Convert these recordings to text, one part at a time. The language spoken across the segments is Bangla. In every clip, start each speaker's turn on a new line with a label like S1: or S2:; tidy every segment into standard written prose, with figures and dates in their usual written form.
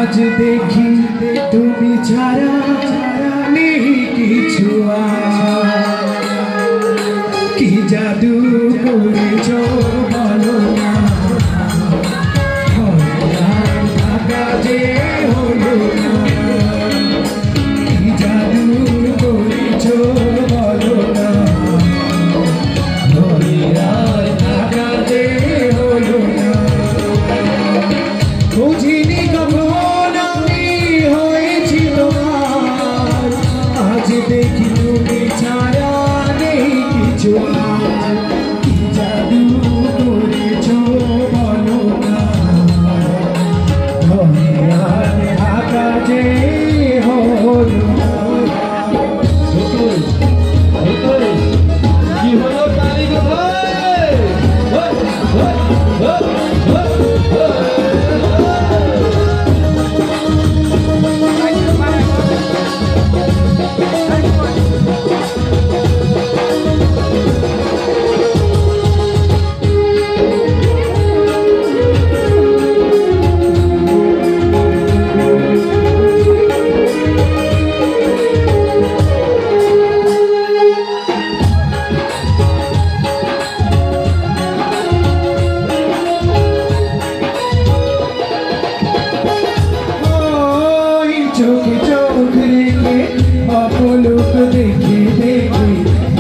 S1: आज देखी তুমি ছাড়া নেই কিছু কি জাদু করেছো বলো না ঢাকা যে হলো না কি জাদু করেছো বলো না ঢাকা যে হলো না বুঝিনি কখন আমি হয়েছি তোমার আজ দেখি তুমি ছাড়া নেই কিছু কি জাদু করেছো বলো না ঢাকা যে হলো না কি হলো তালি চোখে চোখ রেখে অপলোক দেখে দেখে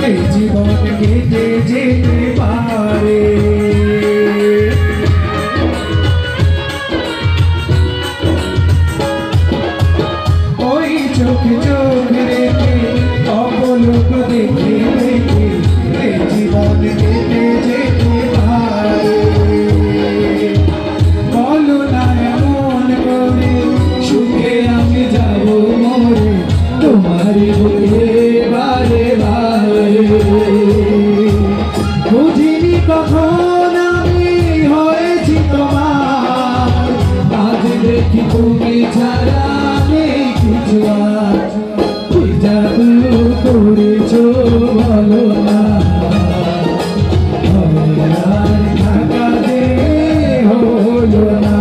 S1: এই জীবন কেটে যেতে পারে ওই চোখে চোখ রেখে অপলোক দেখে দেখে এই জীবন কেটে যেতে পারে বলো না এমন করে সুখে আমি যাব মরে তোমারি বুকে বারে বারে বুঝিনি কখন আমি হয়েছি তোমার আজ দেখি তুমি ছাড়া নেই কিছু কি জাদু করেছো বলো না ঢাকা যে হলো না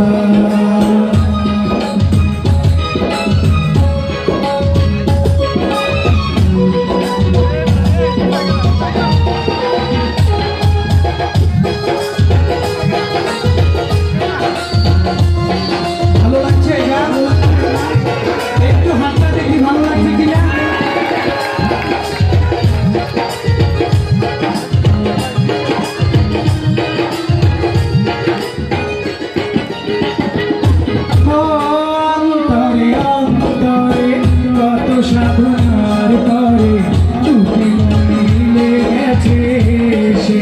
S1: সাধনার পরে দুটি মিলে গেছে সে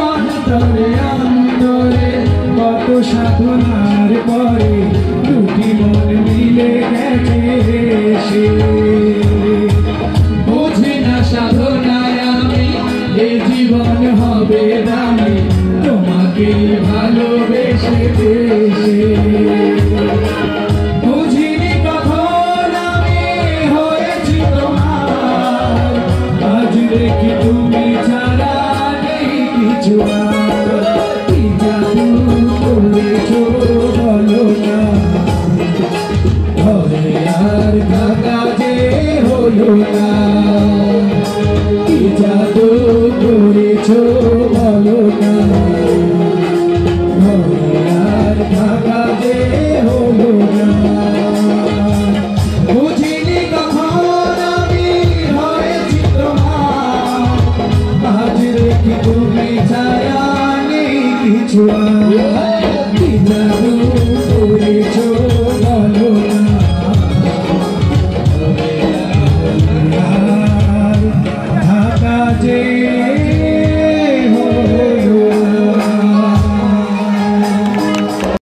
S1: অন্তরে অন্তরে কত সাধনার পরে দুটি মন মিলে গেছে সে বুঝি না সাধনায় আমি এ জীবন হবে দামি তোমাকে ভালোবেসে বেশে বুঝিনি কখন আমি হয়েছি তোমার আজ দেখি তুমি ছাড়া নেই কিছু কি জাদু করেছো বলো না আর ঢাকা যে হলো না কি জাদু করেছো বলো না ঢাকা যে হলো না বুঝিনি কখন আমি হয়েছি তোমার আজ দেখি তুমি ছায়া নেই কিছু কি জাদু করেছো